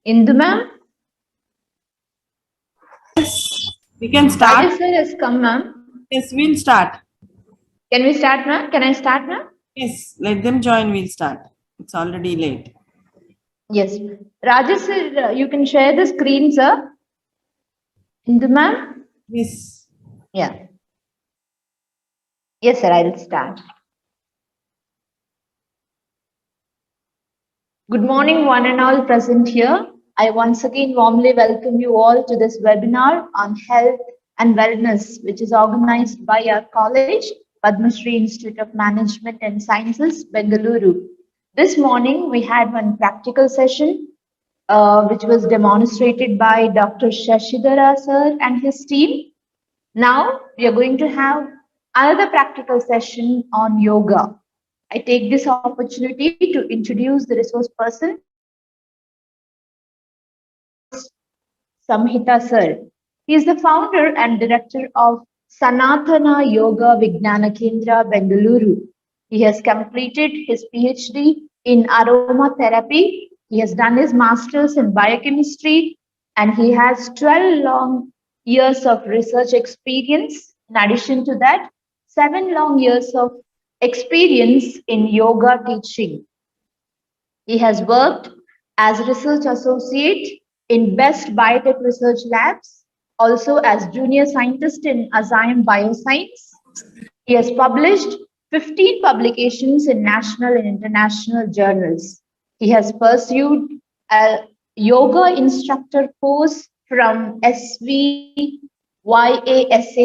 Indu ma'am? We can start. Rajesh sir has come, ma'am. Yes, we'll start. Can we start, ma'am? Can I start, ma'am? Yes, let them join. We'll start. It's already late. Yes. Rajesh sir, you can share the screen, sir. Indu ma'am? Yes. Yeah. Yes, sir, I'll start. Good morning, one and all present here. I once again warmly welcome you all to this webinar on health and wellness, which is organized by our college, Padmashree Institute of Management and Sciences, Bengaluru. This morning, we had one practical session, which was demonstrated by Dr. Shashidhara sir and his team. Now, we are going to have another practical session on yoga. I take this opportunity to introduce the resource person, SAMHITA sir. He is the founder and director of Sanatana Yoga Vignana Kendra, Bengaluru. He has completed his PhD in aromatherapy. He has done his master's in biochemistry, and he has 12 long years of research experience. In addition to that, 7 long years of experience in yoga teaching. He has worked as research associate in Best Biotech Research Labs, also as junior scientist in Azyme Bioscience. He has published 15 publications in national and international journals. He has pursued a yoga instructor course from SVYASA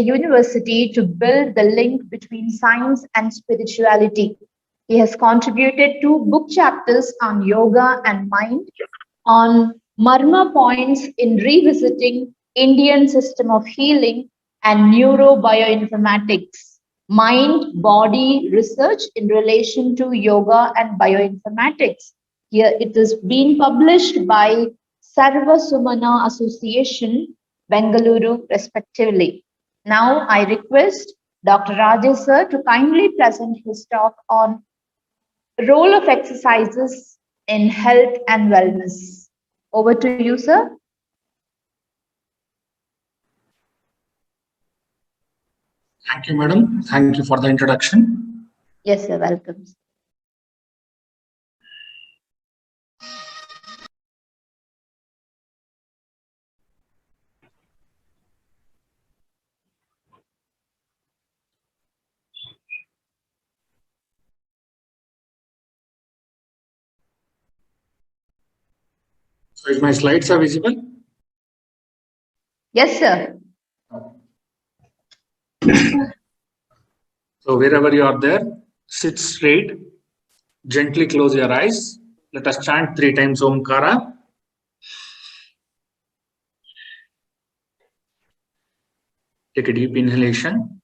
University to build the link between science and spirituality. He has contributed 2 book chapters on yoga and mind, on Marma points in revisiting Indian system of healing and neurobioinformatics, mind-body research in relation to yoga and bioinformatics. Here it is being published by Sarva Sumana Association, Bengaluru, respectively. Now I request Dr. Rajesh sir to kindly present his talk on role of exercises in health and wellness. Over to you, sir. Thank you, madam. Thank you for the introduction. Yes, sir. Welcome. So, is my slides are visible? Yes, sir. So, wherever you are there, sit straight, gently close your eyes. Let us chant 3 times Omkara. Take a deep inhalation.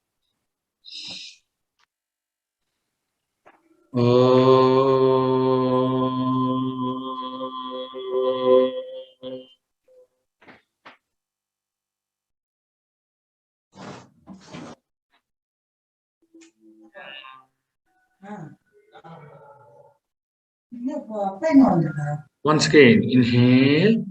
Once again, inhale.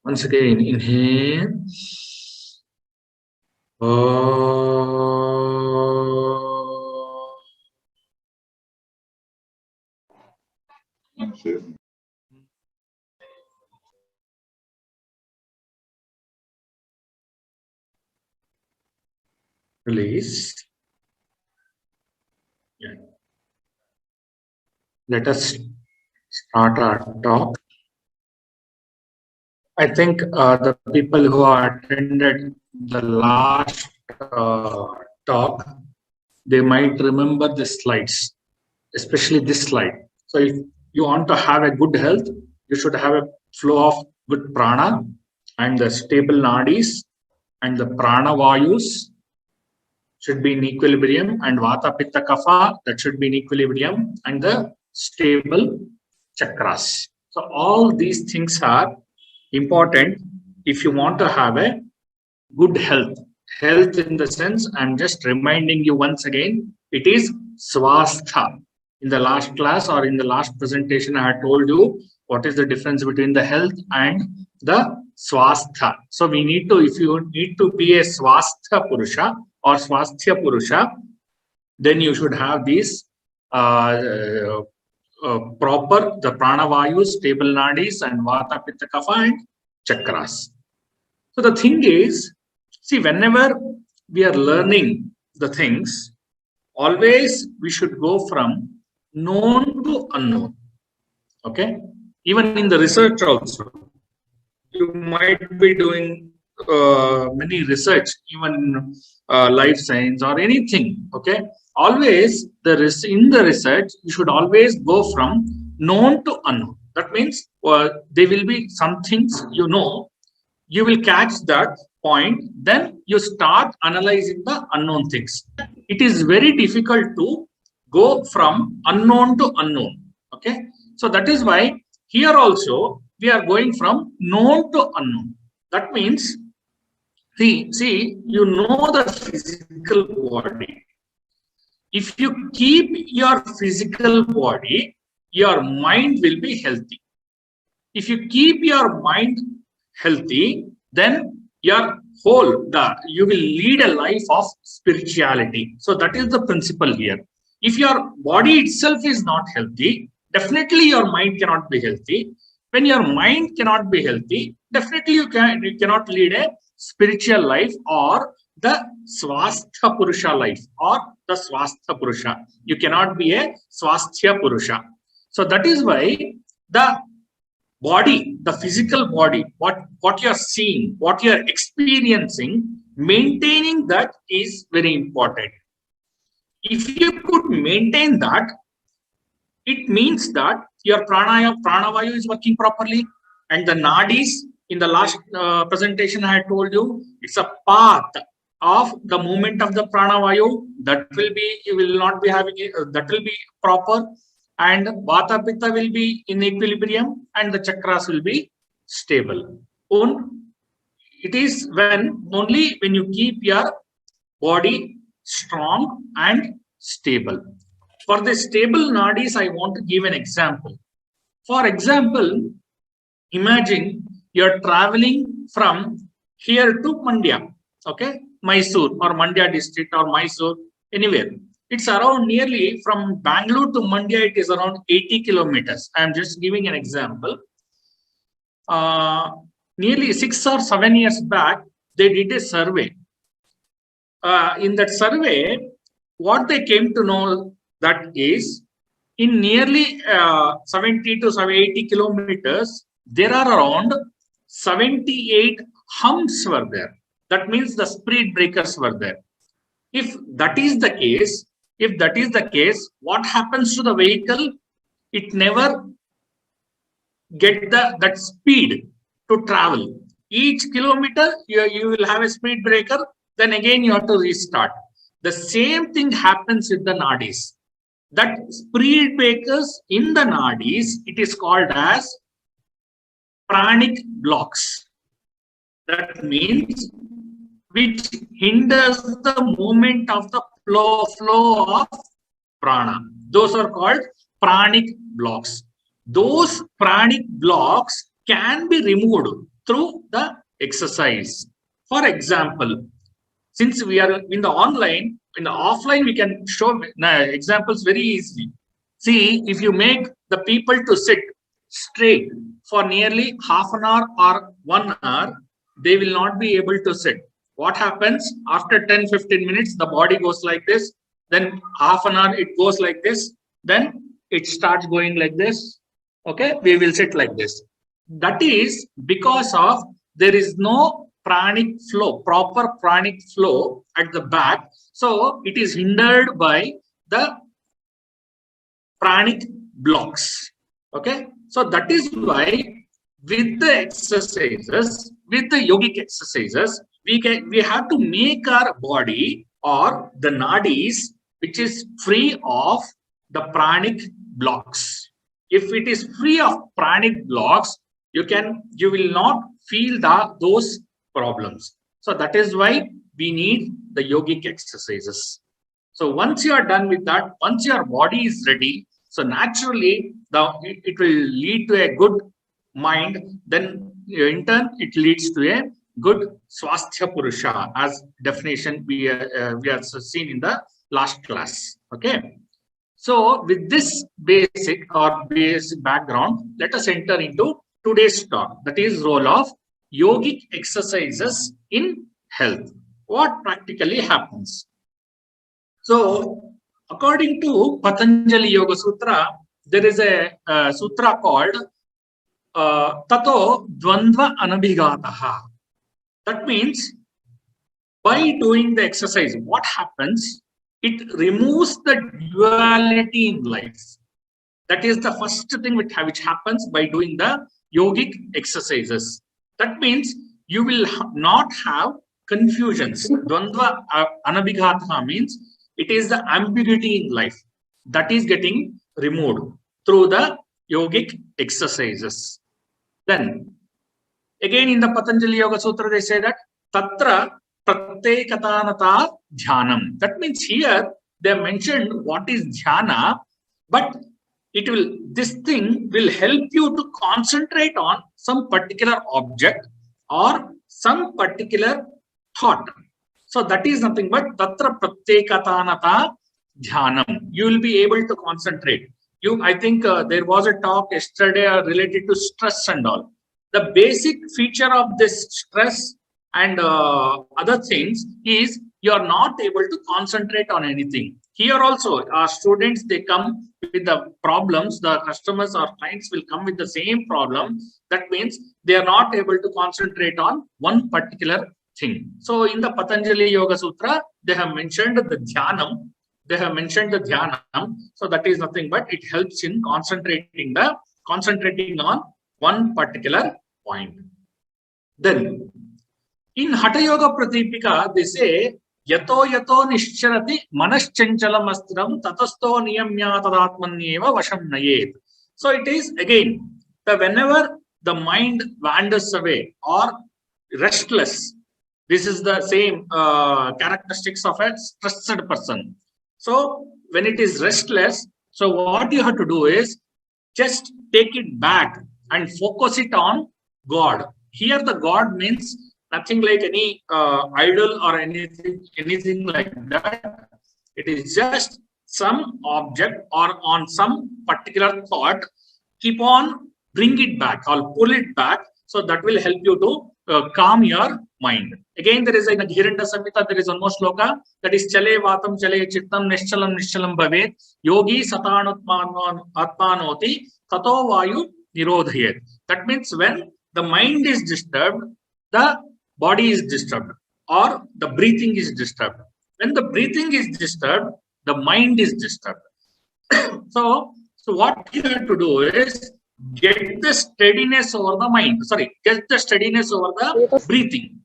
Once again, inhale. Release. Yeah. Let us start our talk. I think the people who attended the last talk, they might remember the slides, especially this slide. So if you want to have a good health, you should have a flow of good prana and the stable nadis and the prana vayus should be in equilibrium, and Vata, Pitta, Kapha, that should be in equilibrium, and the stable chakras. So all these things are important if you want to have a good health. Health in the sense, I'm just reminding you once again, it is swastha. In the last class or in the last presentation, I had told you what is the difference between the health and the swastha. So we need to, if you need to be a swastha purusha or swasthya purusha, then you should have these proper, the pranavayu, stable nadis, and vata, pitta, kapha, and chakras. So the thing is, see, whenever we are learning the things, always we should go from known to unknown. Okay? Even in the research also, you might be doing many research, even life science or anything. Okay? Always in the research, you should always go from known to unknown. That means there will be some things you know, you will catch that point, then you start analyzing the unknown things. It is very difficult to go from unknown to unknown. Okay, so that is why here also we are going from known to unknown. That means, see, you know the physical body. If you keep your physical body, your mind will be healthy. If you keep your mind healthy, then your you will lead a life of spirituality. So that is the principle here. If your body itself is not healthy, definitely your mind cannot be healthy. When your mind cannot be healthy, definitely you cannot lead a spiritual life or the swastha purusha life or the swastha purusha. You cannot be a swasthya purusha. So that is why the body, the physical body, what you are seeing, what you are experiencing, maintaining that is very important. If you could maintain that, it means that your pranavayu is working properly, and the nadis, in the last presentation I had told you, it's a path of the movement of the pranavayu that will be, you will not be having it, that will be proper, and vata pitta will be in equilibrium, and the chakras will be stable. It is only when you keep your body strong and stable. For the stable nadis, I want to give an example. For example, imagine you're traveling from here to Mandya, okay, Mysore or Mandya district or Mysore, anywhere. It's around nearly from Bangalore to Mandya, it is around 80 kilometers. I'm just giving an example. Nearly 6 or 7 years back, they did a survey. In that survey, what they came to know that is, in nearly 70 to 80 kilometers, there are around 78 humps were there. That means the speed breakers were there. If that is the case, what happens to the vehicle? It never get that speed to travel. Each kilometer, you will have a speed breaker, then again you have to restart. The same thing happens with the nadis. That speed breakers in the nadis, it is called as pranic blocks. That means which hinders the movement of the flow of prana. Those are called pranic blocks. Those pranic blocks can be removed through the exercise. For example, since we are in the online, in the offline, we can show examples very easily. See, if you make the people to sit straight for nearly half an hour or 1 hour, they will not be able to sit. What happens? After 10-15 minutes, the body goes like this. Then half an hour, it goes like this. Then it starts going like this. Okay, we will sit like this. That is because of there is no pranic flow, proper pranic flow at the back. So it is hindered by the pranic blocks. Okay, so that is why with the exercises, with the yogic exercises, we have to make our body or the nadis which is free of the pranic blocks. If it is free of pranic blocks, you will not feel those problems. So that is why we need the yogic exercises. So once you are done with that, once your body is ready, so naturally it will lead to a good mind. Then in turn it leads to a good swasthya purusha, as definition we have seen in the last class. Okay. So with this basic background, let us enter into today's talk, that is role of yogic exercises in health. What practically happens? So according to Patanjali Yoga Sutra, there is a sutra called Tato Dvandva Anabhigataha. That means by doing the exercise, what happens? It removes the duality in life. That is the first thing which happens by doing the yogic exercises. That means you will not have confusions. Dvandva Anabhigataha means it is the ambiguity in life that is getting removed through the yogic exercises. Then again in the Patanjali Yoga Sutra, they say that Tatra Pratyekatanata Dhyanam. That means here they mentioned what is dhyana, but this thing will help you to concentrate on some particular object or some particular thought. So that is nothing but Tatra Pratyekatanata Dhyanam. You will be able to concentrate. I think there was a talk yesterday related to stress and all. The basic feature of this stress and other things is you are not able to concentrate on anything. Here also, our students, they come with the problems, the customers or clients will come with the same problem. That means they are not able to concentrate on one particular thing. So in the Patanjali Yoga Sutra, they have mentioned the dhyanam. So that is nothing but it helps in concentrating on one particular point. Then in Hatha Yoga Pratipika, they say yato nishcharati manaschanchalam astram tatasto niyamya tadatmanyeva vasham nayet. So it is again whenever the mind wanders away or restless, this is the same characteristics of a stressed person. So when it is restless, so what you have to do is just take it back and focus it on God. Here the God means nothing like any idol or anything like that. It is just some object or on some particular thought. Keep on, bring it back or pull it back. So that will help you to calm your mind. Again, there is in GHERENDA SAMHITA, there is one more shloka that is Chale Vatam Chale Chittam Nishchalam Bhavet Yogi Satanutmanoti Tato Vayu Nirodhayet. That means when the mind is disturbed, the body is disturbed or the breathing is disturbed. When the breathing is disturbed, the mind is disturbed. So what you have to do is get the steadiness over the mind. Get the steadiness over the breathing.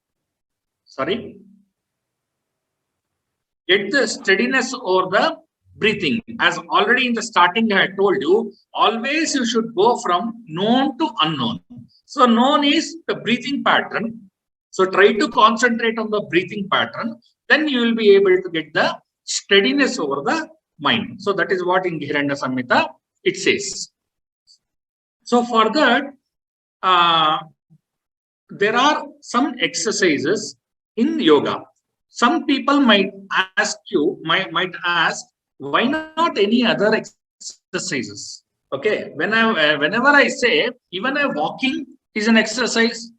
Get the steadiness over the breathing. As already in the starting I told you, always you should go from known to unknown. So known is the breathing pattern. So try to concentrate on the breathing pattern. Then you will be able to get the steadiness over the mind. So that is what in GHERENDA SAMHITA it says. So for that, there are some exercises in yoga. Some people might ask, why not any other exercises? Okay, whenever I say, even a walking is an exercise,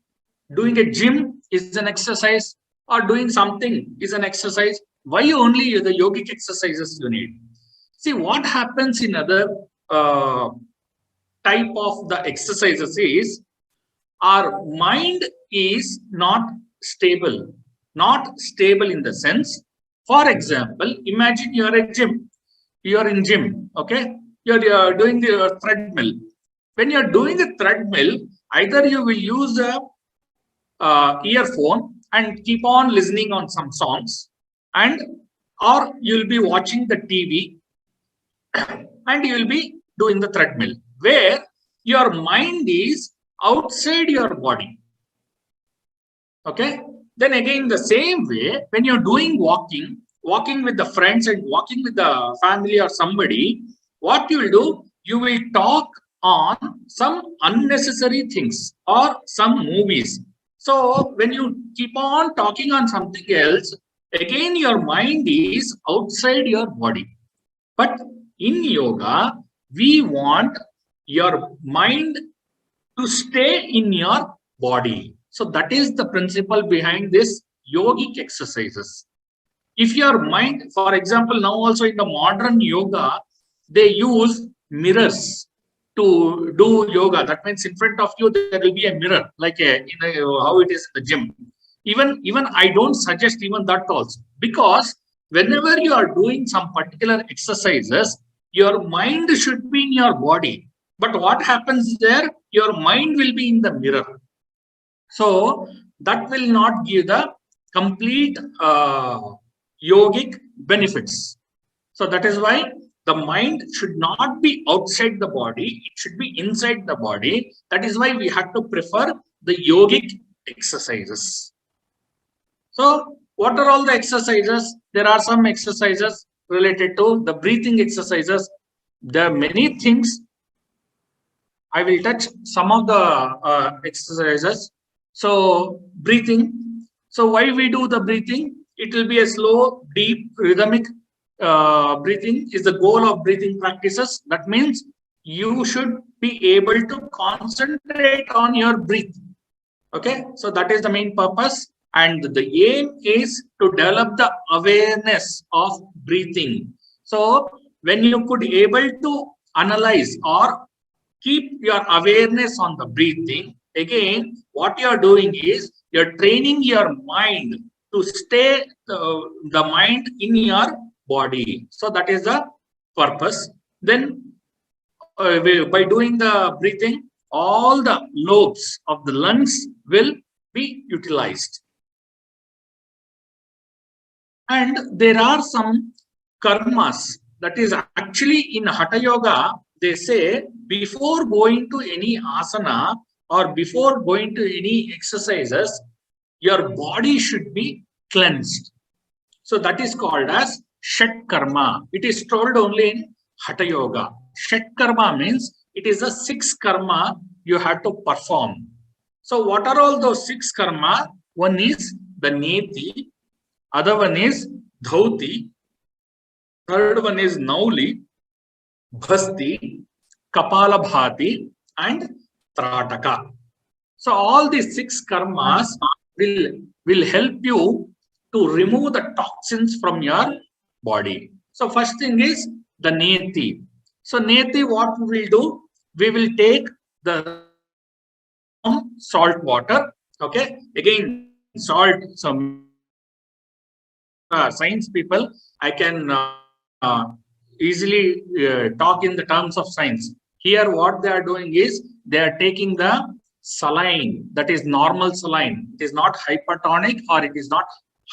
doing a gym is an exercise, or doing something is an exercise. Why only the yogic exercises you need? See, what happens in other type of the exercises is our mind is not stable. Not stable in the sense, for example, imagine you are in gym, okay? You're doing the treadmill. When you're doing the treadmill, either you will use a earphone and keep on listening on some songs, and or you'll be watching the TV and you'll be doing the treadmill, where your mind is outside your body. Okay. Then again, the same way, when you're doing walking with the friends and walking with the family or somebody, what you will do, you will talk on some unnecessary things or some movies. So when you keep on talking on something else, again, your mind is outside your body. But in yoga, we want your mind to stay in your body. So that is the principle behind this yogic exercises. If your mind, for example, now also in the modern yoga, they use mirrors to do yoga. That means in front of you there will be a mirror, like how it is in the gym. Even I don't suggest even that also, because whenever you are doing some particular exercises, your mind should be in your body. But what happens there? Your mind will be in the mirror. So that will not give the complete yogic benefits. So that is why the mind should not be outside the body, it should be inside the body. That is why we have to prefer the yogic exercises. So what are all the exercises? There are some exercises related to the breathing exercises. There are many things. I will touch some of the exercises. So breathing. So why we do the breathing? It will be a slow, deep, rhythmic breathing is the goal of breathing practices. That means you should be able to concentrate on your breath. Okay, so that is the main purpose. And the aim is to develop the awareness of breathing. So when you could able to analyze or keep your awareness on the breathing, again, what you are doing is you're training your mind to stay the mind in your body. So that is the purpose. Then by doing the breathing, all the lobes of the lungs will be utilized. And there are some karmas, that is actually in Hatha Yoga, they say before going to any asana or before going to any exercises, your body should be cleansed. So that is called as Shat Karma. It is told only in Hatha Yoga. Shat Karma means it is a 6 karma you have to perform. So what are all those 6 karma? One is the Neti, other one is Dhauti, third one is Nauli, Bhasti, Kapala Bhati, and Trataka. So all these 6 karmas will help you to remove the toxins from your body. So first thing is the Neti. So Neti, what we will do? We will take the salt water. Okay, again salt. Some science people, I can easily talk in the terms of science. Here, what they are doing is they are taking the saline, that is normal saline. It is not hypertonic or it is not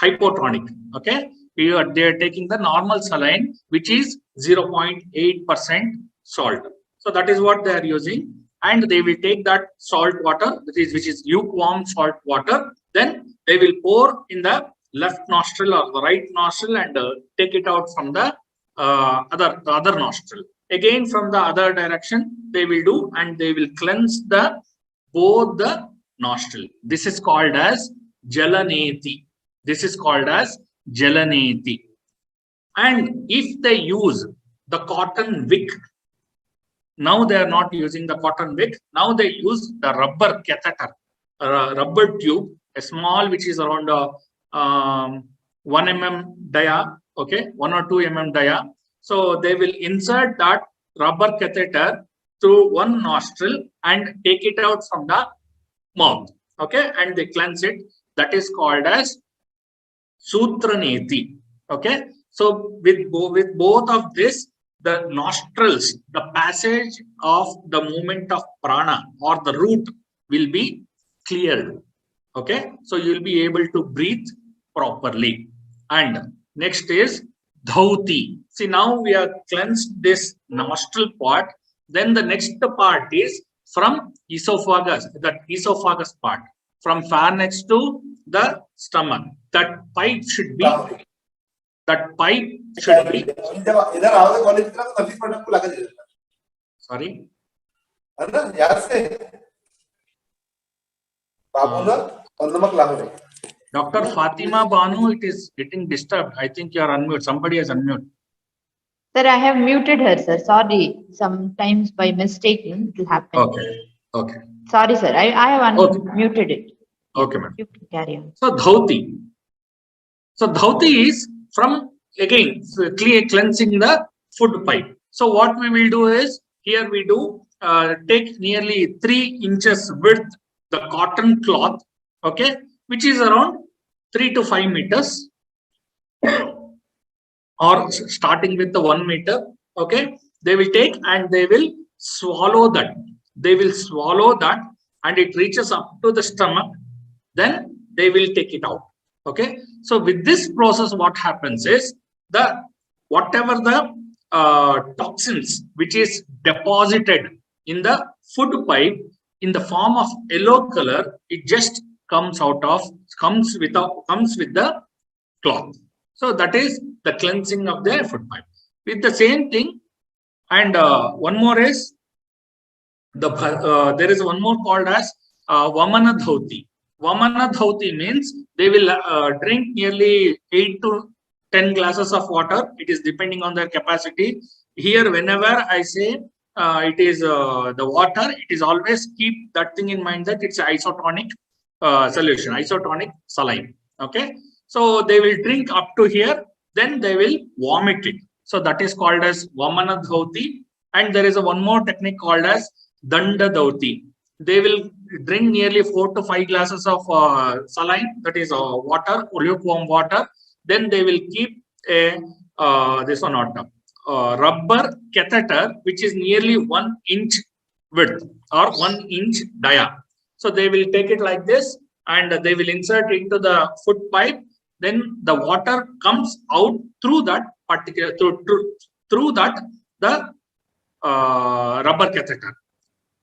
hypotonic. Okay, they are taking the normal saline, which is 0.8% salt. So that is what they are using, and they will take that salt water, which is lukewarm salt water. Then they will pour in the left nostril or the right nostril and take it out from the other nostril. Again from the other direction they will do, and they will cleanse both the nostril. This is called as Jalaneti. This is called as Jalaneti. And if they use the cotton wick, now they are not using the cotton wick. Now they use the rubber catheter, rubber tube, a small, which is around 1 mm dia, okay, 1 or 2 mm dia. So they will insert that rubber catheter through one nostril and take it out from the mouth, okay, and they cleanse it. That is called as Sutraneti, okay. So with both of this, the nostrils, the passage of the movement of prana or the root will be cleared, okay. So you will be able to breathe properly. And next is Dhauti. See, now we have cleansed this nostril part. Then the next part is from esophagus, that esophagus part, from pharynx to the stomach. That pipe should be. That pipe should be. Sorry. Dr. Fatima Banu, it is getting disturbed. I think you are unmute. Somebody has unmute. Sir, I have muted her, sir. Sorry. Sometimes by mistake it will happen. Okay. Okay. Sorry, sir. I have unmuted it. Okay, ma'am. You can carry on. So Dhauti. So Dhauti is from, again, cleansing the food pipe. So what we will do is, here we do take nearly 3 inches width the cotton cloth, okay, which is around 3 to 5 meters, or starting with the 1 meter, okay. They will take and they will swallow that. They will swallow that, and it reaches up to the stomach. Then they will take it out. Okay. So with this process, what happens is whatever the toxins which is deposited in the food pipe in the form of yellow color, it just comes with the cloth. So that is the cleansing of the food pipe. With the same thing, and one more is there is one more called as Vamana Dhauti. Vamana Dhauti means they will drink nearly 8 to 10 glasses of water. It is depending on their capacity. Here, whenever I say it is the water, it is always keep that thing in mind that it's isotonic solution, isotonic saline. Okay. So they will drink up to here, then they will vomit it. So that is called as Vamana Dhauti. And there is one more technique called as Danda Dhauti. They will drink nearly 4 to 5 glasses of saline, that is water, lukewarm water. Then they will keep a rubber catheter, which is nearly 1 inch width or 1 inch dia. So they will take it like this, and they will insert into the food pipe. Then the water comes out through that particular through that the rubber catheter.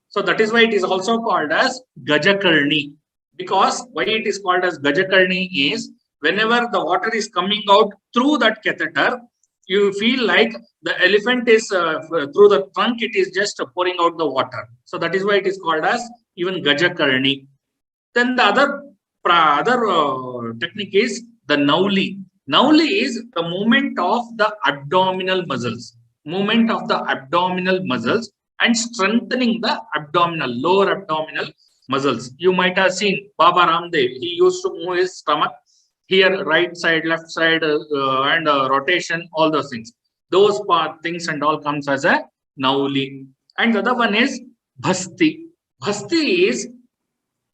So that is why it is also called as Gajakarni. Because why it is called as Gajakarni is, whenever the water is coming out through that catheter, you feel like the elephant is through the trunk, it is just pouring out the water. So that is why it is called as even Gajakarni. Then the other technique is the Nauli. Nauli is the movement of the abdominal muscles. Movement of the abdominal muscles and strengthening the lower abdominal muscles. You might have seen Baba Ramdev. He used to move his stomach here, right side, left side, and rotation, all those things. Those things and all comes as a Nauli. And the other one is Bhasti. Bhasti is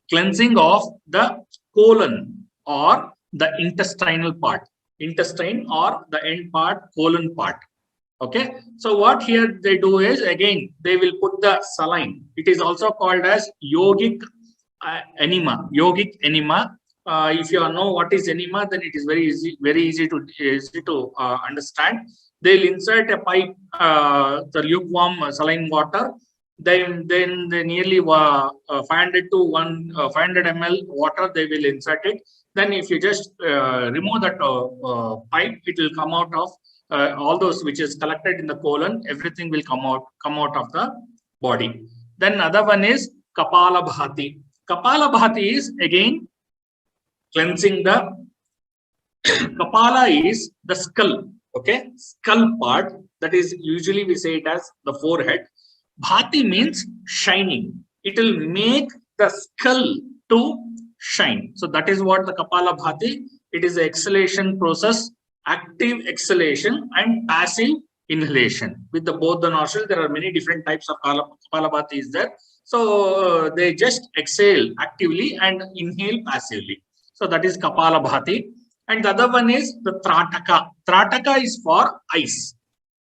cleansing of the colon or the intestinal part. Intestine or the end part, colon part. Okay, so what here they do is, again, they will put the saline. It is also called as yogic enema. Yogic enema. If you know what is enema, then it is very easy to understand. They'll insert a pipe, the lukewarm saline water. Then they nearly 500 to 500 ml water. They will insert it. Then if you just remove that pipe, it will come out of all those which is collected in the colon. Everything will come out of the body. Then another one is Kapala Bhati. Kapala Bhati is again cleansing the Kapala is the skull. Okay, skull part, that is usually we say it as the forehead. Bhati means shining. It will make the skull to shine. So that is what the Kapala Bhati. It is the exhalation process, active exhalation and passive inhalation. With both the nostrils, there are many different types of Kapala Bhati is there. So they just exhale actively and inhale passively. So that is Kapala Bhati. And the other one is the Trataka. Trataka is for eyes.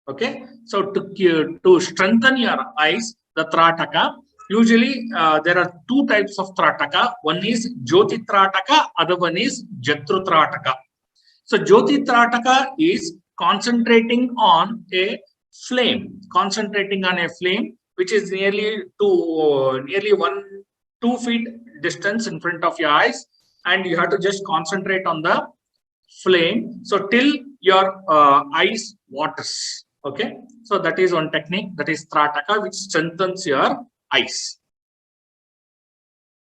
Okay. So to strengthen your eyes, the Trataka, usually there are 2 types of Trataka. One is Jyoti Trataka, other one is Jatru Trataka. So Jyoti Trataka is concentrating on a flame, which is nearly 2 feet distance in front of your eyes, and you have to just concentrate on the flame. So till your eyes waters. Okay, so that is one technique, that is Trataka, which strengthens your eyes.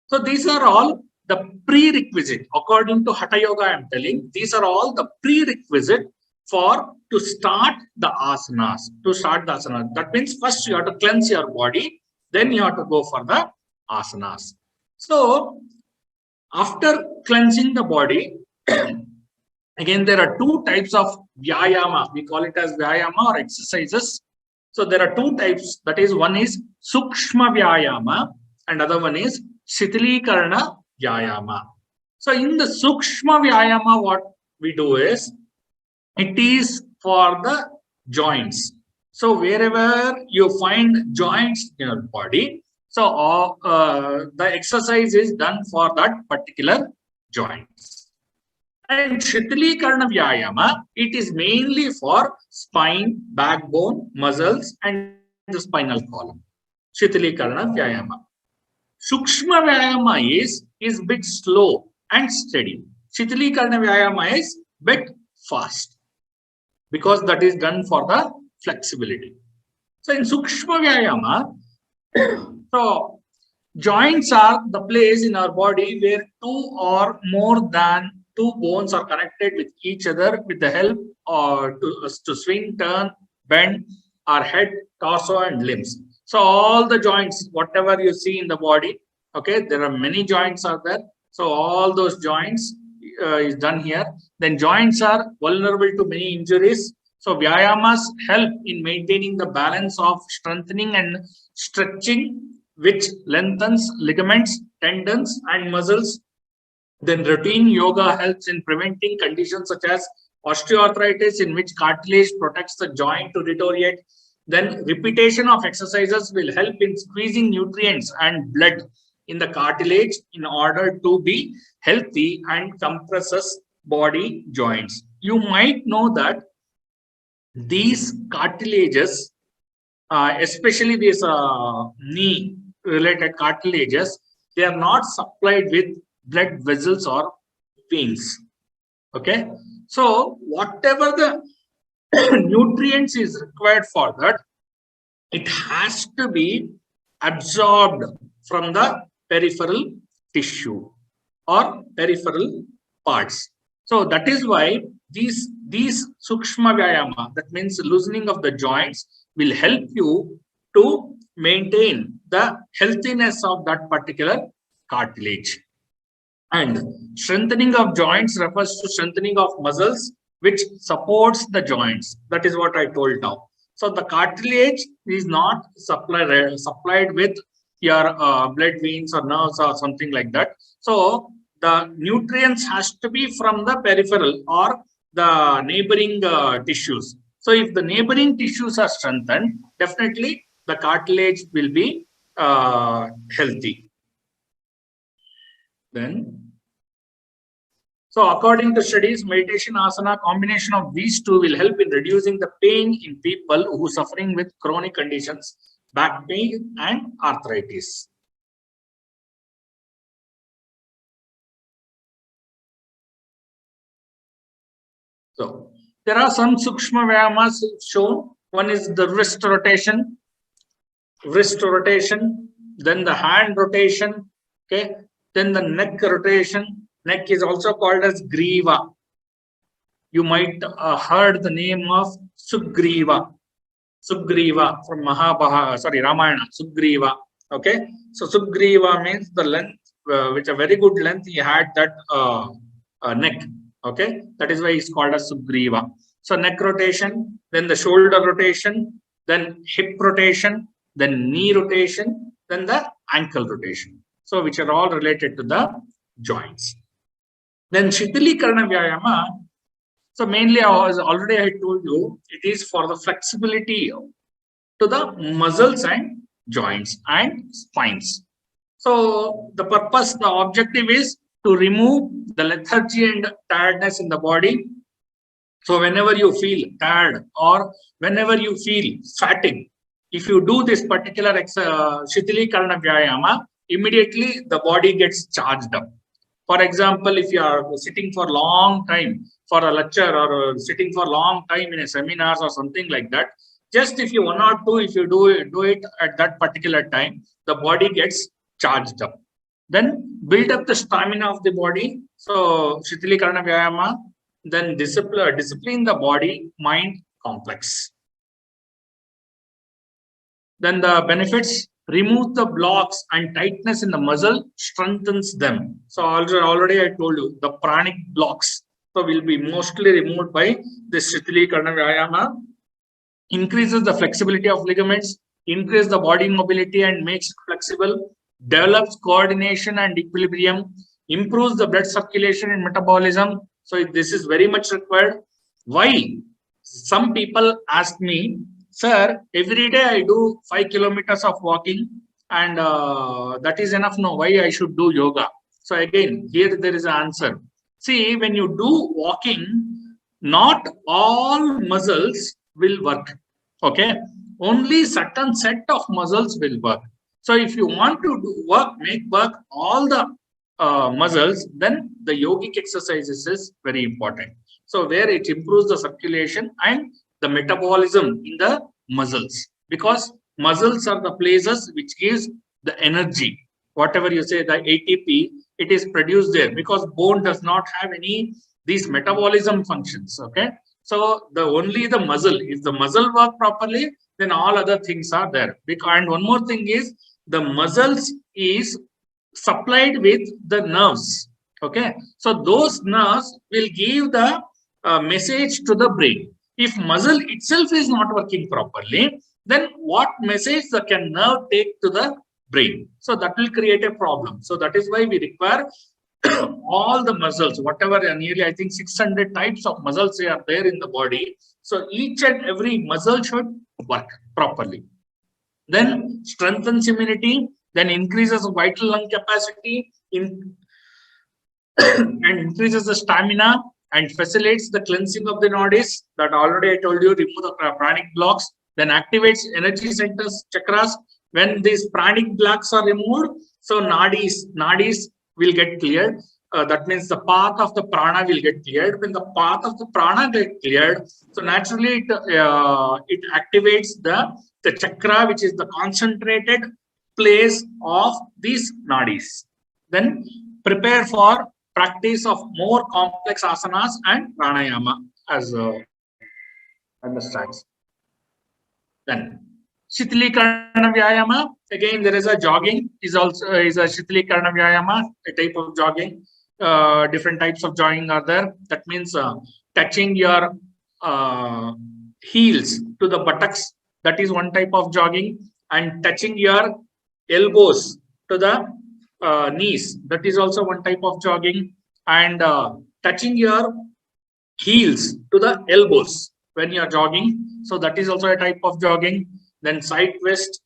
So these are all the prerequisite, according to Hatha Yoga. I am telling, these are all the prerequisite to start the asanas. That means first you have to cleanse your body, then you have to go for the asanas. So after cleansing the body, again, there are two types of vyayama. We call it as vyayama or exercises. So there are two types. That is, one is sukshma vyayama and other one is shitilikarana vyayama. So in the sukshma vyayama, what we do is, it is for the joints. So wherever you find joints in your body, so the exercise is done for that particular joints. And Shitilikarana Vyayama, it is mainly for spine, backbone, muscles, and the spinal column. Shitilikarana Vyayama. Sukshma Vyayama is bit slow and steady. Shitilikarana Vyayama is bit fast, because that is done for the flexibility. So in Sukshma Vyayama, so joints are the place in our body where two or more than two bones are connected with each other with the help to swing, turn, bend our head, torso, and limbs. So all the joints, whatever you see in the body, okay, there are many joints out there. So all those joints is done here. Then joints are vulnerable to many injuries. So Vyayamas help in maintaining the balance of strengthening and stretching, which lengthens ligaments, tendons, and muscles. Then routine yoga helps in preventing conditions such as osteoarthritis, in which cartilage protects the joint to deteriorate. Then repetition of exercises will help in squeezing nutrients and blood in the cartilage in order to be healthy and compresses body joints. You might know that these cartilages, especially these knee related cartilages, they are not supplied with blood vessels or veins. Okay, so whatever the nutrients is required for that, it has to be absorbed from the peripheral tissue or peripheral parts. So that is why these sukshma vyayama, that means loosening of the joints, will help you to maintain the healthiness of that particular cartilage. And strengthening of joints refers to strengthening of muscles which supports the joints. That is what I told now. So the cartilage is not supplied with your blood veins or nerves or something like that. So the nutrients has to be from the peripheral or the neighboring tissues. So if the neighboring tissues are strengthened, definitely the cartilage will be healthy. Then, so according to studies, meditation, asana, combination of these two will help in reducing the pain in people who are suffering with chronic conditions, back pain and arthritis. So there are some sukshma vyayamas shown. One is the wrist rotation, then the hand rotation, okay, then the neck rotation. Neck is also called as griva. You might heard the name of Sugriva from Ramayana. Sugriva. Okay, so Sugriva means the length, which a very good length he had that neck. Okay, that is why it's called as Sugriva. So neck rotation, then the shoulder rotation, then hip rotation, then knee rotation, then the ankle rotation. So which are all related to the joints. Then Shitilikarana Vyayama. So mainly, I told you, it is for the flexibility to the muscles and joints and spines. So the purpose, the objective is to remove the lethargy and tiredness in the body, So whenever you feel tired or whenever you feel fatigue, if you do this particular Shitilikarana Vyayama, immediately the body gets charged up. For example, if you are sitting for a long time for a lecture or sitting for a long time in a seminars or something like that, just if you 1 or 2, if you do it at that particular time, the body gets charged up. Then build up the stamina of the body. So Shitilikarana Vyayama, then discipline the body, mind complex. Then the benefits: remove the blocks and tightness in the muscle, strengthens them. So already I told you the pranic blocks. So will be mostly removed by this Shitilikarana Vyayama. Increases the flexibility of ligaments, increase the body mobility and makes it flexible, develops coordination and equilibrium, improves the blood circulation and metabolism. So this is very much required. Why? Some people ask me, sir, every day I do 5 kilometers of walking and that is enough. No, why I should do yoga? So again, here there is an answer. See, when you do walking, not all muscles will work. Okay, only certain set of muscles will work. So if you want to make work all the muscles, then the yogic exercises is very important. So where it improves the circulation and the metabolism in the muscles, because muscles are the places which gives the energy. Whatever you say, the ATP, it is produced there because bone does not have any these metabolism functions. Okay, so only the muscle, if the muscle work properly, then all other things are there. And one more thing is the muscles is supplied with the nerves. Okay, so those nerves will give the message to the brain. If muscle itself is not working properly, then what message can nerve take to the brain? So that will create a problem. So that is why we require all the muscles, whatever, nearly I think 600 types of muscles are there in the body. So each and every muscle should work properly. Then strengthens immunity, then increases vital lung capacity, and increases the stamina and facilitates the cleansing of the nadis. That already I told you, remove the pranic blocks, then activates energy centers, chakras. When these pranic blocks are removed, so nadis will get cleared. That means the path of the prana will get cleared. When the path of the prana get cleared, so naturally it activates the chakra, which is the concentrated place of these nadis. Then prepare for practice of more complex asanas and pranayama as understands. Then Shitilikarana Vyayama, again there is a jogging, is also a Shitilikarana Vyayama, a type of jogging. Different types of jogging are there. That means touching your heels to the buttocks, that is one type of jogging, and touching your elbows to the knees, that is also one type of jogging, and touching your heels to the elbows when you are jogging, so that is also a type of jogging. Then side twist,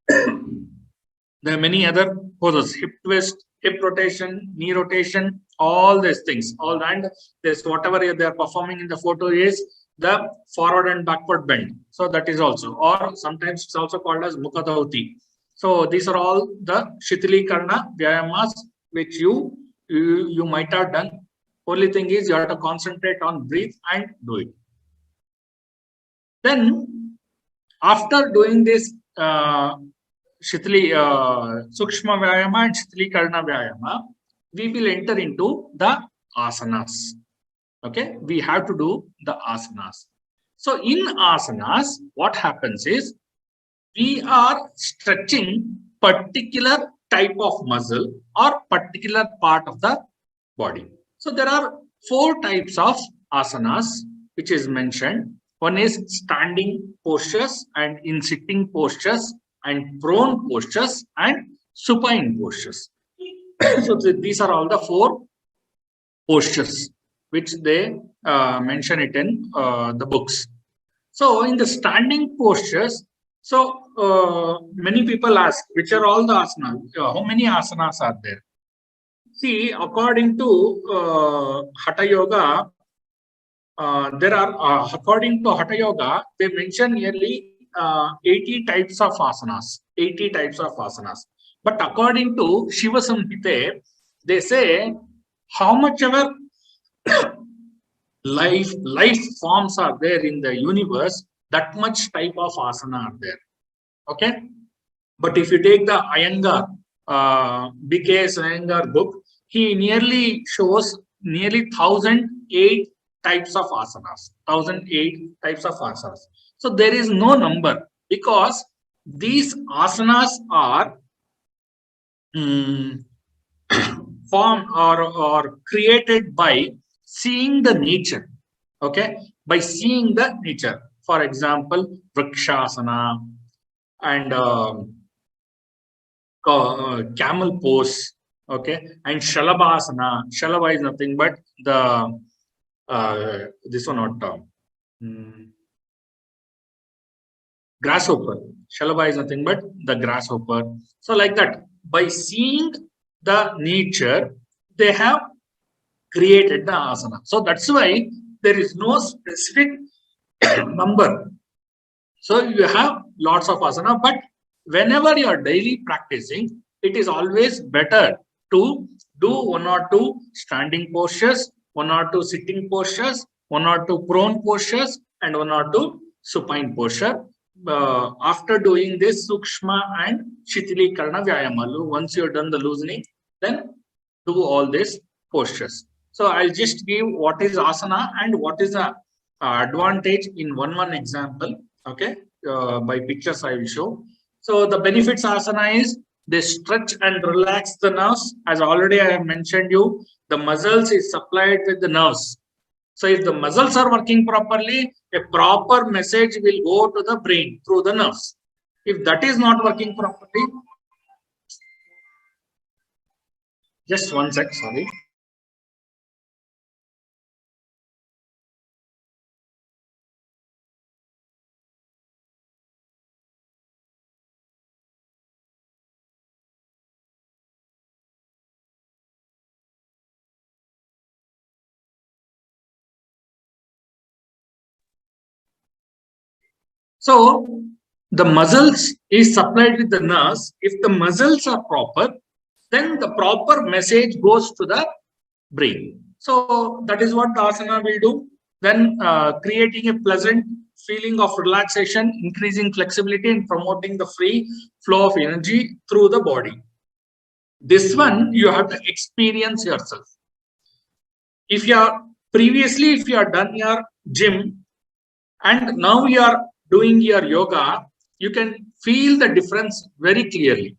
there are many other poses, hip twist, hip rotation, knee rotation, all these things, all, and this whatever they are performing in the photo is the forward and backward bend. So that is also, or sometimes it's also called as Mukadauti. So these are all the Shitilikarana Vyayamas which you might have done. Only thing is you have to concentrate on breathe and do it. Then after doing this Sukshma Vyayama and Shitilikarana Vyayama, we will enter into the asanas. Okay, we have to do the asanas. So in asanas, what happens is we are stretching particular type of muscle or particular part of the body. So there are 4 types of asanas which is mentioned. One is standing postures, and in sitting postures, and prone postures, and supine postures. So these are all the 4 postures which they mention it in the books. So in the standing postures, so many people ask, which are all the asanas? How many asanas are there? See, according to Hatha Yoga, there are, according to Hatha Yoga, they mention nearly 80 types of asanas. 80 types of asanas. But according to Shiva Samhita, they say how much ever life forms are there in the universe, that much type of asana are there. Okay. But if you take the Iyengar, BKS Iyengar book, he nearly shows nearly 1008 types of asanas. 1008 types of asanas. So there is no number, because these asanas are formed or created by seeing the nature. Okay, by seeing the nature. For example, Vrikshasana and camel pose, okay, and Shalabhasana. Shalabha is nothing but the this one not grasshopper. Shalabha is nothing but the grasshopper. So like that, by seeing the nature, they have created the asana. So that's why there is no specific number. So you have lots of asana, but whenever you are daily practicing, it is always better to do 1 or 2 standing postures, 1 or 2 sitting postures, 1 or 2 prone postures, and 1 or 2 supine posture. After doing this Sukshma and Shitilikarana Vyayamalu, once you have done the loosening, then do all these postures. So I'll just give what is asana and what is the advantage in one example. Okay, by pictures I will show. So the benefits asana is they stretch and relax the nerves. As already I have mentioned you, the muscles is supplied with the nerves. So if the muscles are working properly, a proper message will go to the brain through the nerves. If that is not working properly, just 1 sec, sorry. So the muscles is supplied with the nerves. If the muscles are proper, then the proper message goes to the brain. So that is what the asana will do. Then creating a pleasant feeling of relaxation, increasing flexibility, and promoting the free flow of energy through the body. This one you have to experience yourself. If you are previously, if you are done your gym and now you are doing your yoga, you can feel the difference very clearly.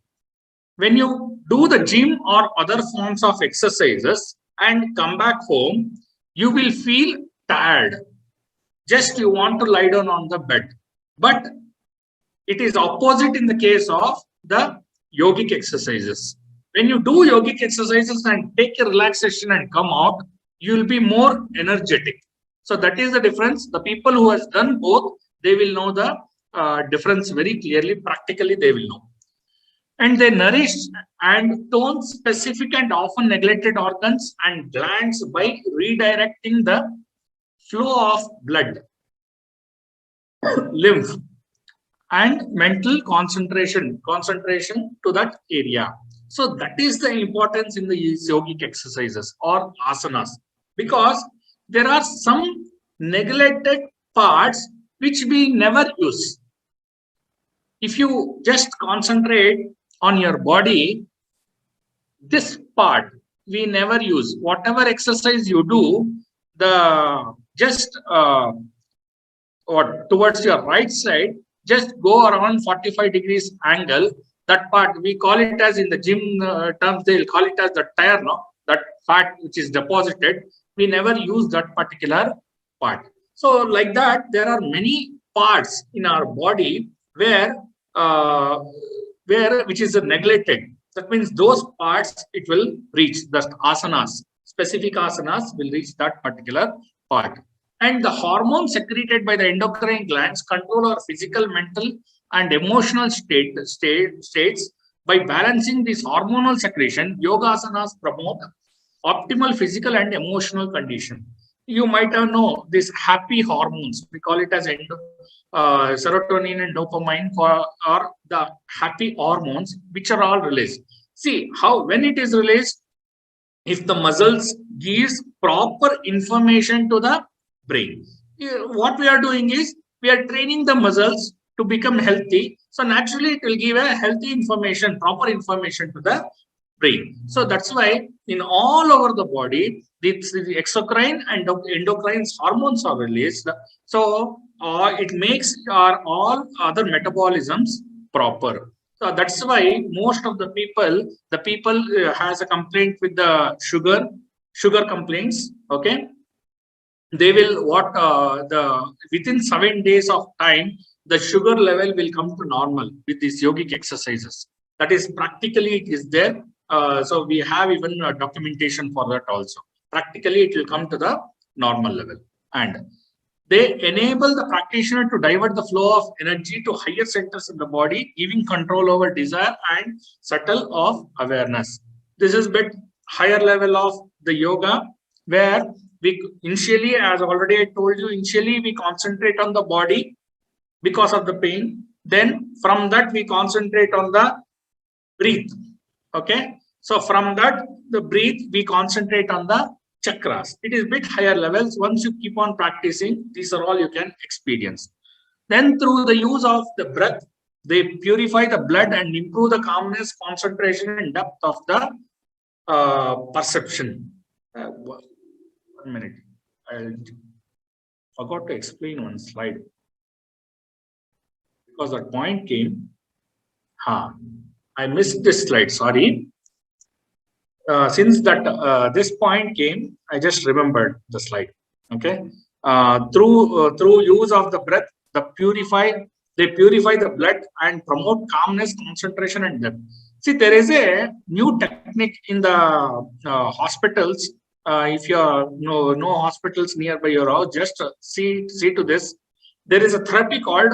When you do the gym or other forms of exercises and come back home, you will feel tired. Just you want to lie down on the bed. But it is opposite in the case of the yogic exercises. When you do yogic exercises and take a relaxation and come out, you will be more energetic. So that is the difference. The people who has done both, they will know the difference very clearly. Practically, they will know. And they nourish and tone specific and often neglected organs and glands by redirecting the flow of blood, lymph, and mental concentration to that area. So that is the importance in the yogic exercises or asanas, because there are some neglected parts which we never use. If you just concentrate on your body, this part we never use. Whatever exercise you do, the just or towards your right side, just go around 45 degrees angle. That part we call it as, in the gym terms, they will call it as the tire, no? That fat which is deposited, we never use that particular part. So like that, there are many parts in our body where which is neglected. That means those parts it will reach, the asanas, specific asanas will reach that particular part. And the hormones secreted by the endocrine glands control our physical, mental, and emotional states. By balancing this hormonal secretion, yoga asanas promote optimal physical and emotional condition. you might have know these happy hormones. We call it as serotonin and dopamine or the happy hormones, which are all released. See how when it is released, if the muscles gives proper information to the brain. What we are doing is we are training the muscles to become healthy. So naturally, it will give a healthy information, proper information to the brain. So that's why in all over the body, the exocrine and endocrine hormones are released. So it makes our all other metabolisms proper. So that's why most of the people has a complaint with the sugar complaints. Okay, they will within 7 days of time, the sugar level will come to normal with these yogic exercises. That is practically it is there. So we have even documentation for that also. Practically, it will come to the normal level, and they enable the practitioner to divert the flow of energy to higher centers in the body, giving control over desire and subtle of awareness. This is bit higher level of the yoga, where we initially, as already I told you, initially we concentrate on the body because of the pain. Then from that we concentrate on the breathe. Okay. So from that, the breathe, we concentrate on the chakras. It is bit higher levels. Once you keep on practicing, these are all you can experience. Then through the use of the breath, they purify the blood and improve the calmness, concentration, and depth of the perception. 1 minute. I forgot to explain one slide because that point came. I missed this slide. Sorry. Since that this point came, I just remembered the slide. Okay, through use of the breath, they purify the blood and promote calmness, concentration, and depth. See, there is a new technique in the hospitals. If you are no hospitals nearby your house, just see to this. There is a therapy called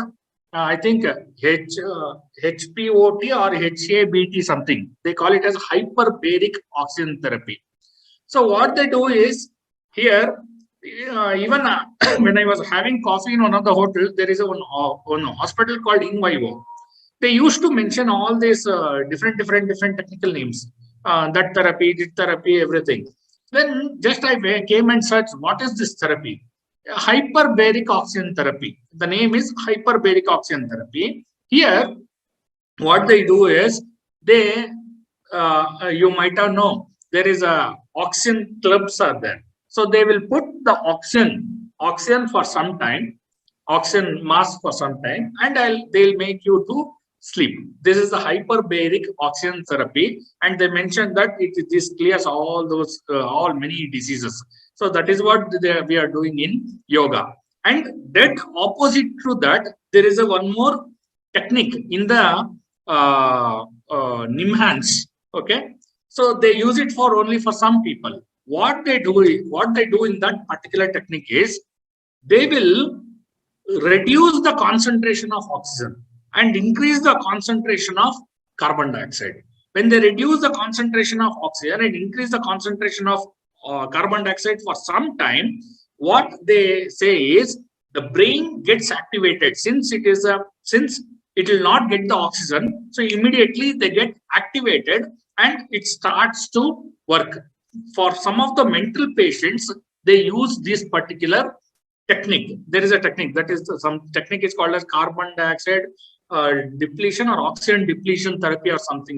I think HPOT or HABT something. They call it as hyperbaric oxygen therapy. So what they do is here, even when I was having coffee in one of the hotels, there is one hospital called In Vivo. They used to mention all these different technical names, that therapy, this therapy, everything. Then just I came and searched what is this therapy. Hyperbaric oxygen therapy. The name is hyperbaric oxygen therapy. Here, what they do is they, you might have known, there is a oxygen clubs are there. So they will put the oxygen for some time, oxygen mask for some time, and they'll make you to sleep. This is the hyperbaric oxygen therapy, and they mentioned that this clears all those all many diseases. So that is what we are doing in yoga. And that opposite to that, there is a one more technique in the Nimhans. Okay, so they use it for only for some people. What they do in that particular technique is they will reduce the concentration of oxygen and increase the concentration of carbon dioxide. When they reduce the concentration of oxygen and increase the concentration of carbon dioxide for some time, what they say is the brain gets activated since it will not get the oxygen. So immediately they get activated and it starts to work. For some of the mental patients, they use this particular technique. There is a technique that is some technique is called as carbon dioxide depletion or oxygen depletion therapy or something.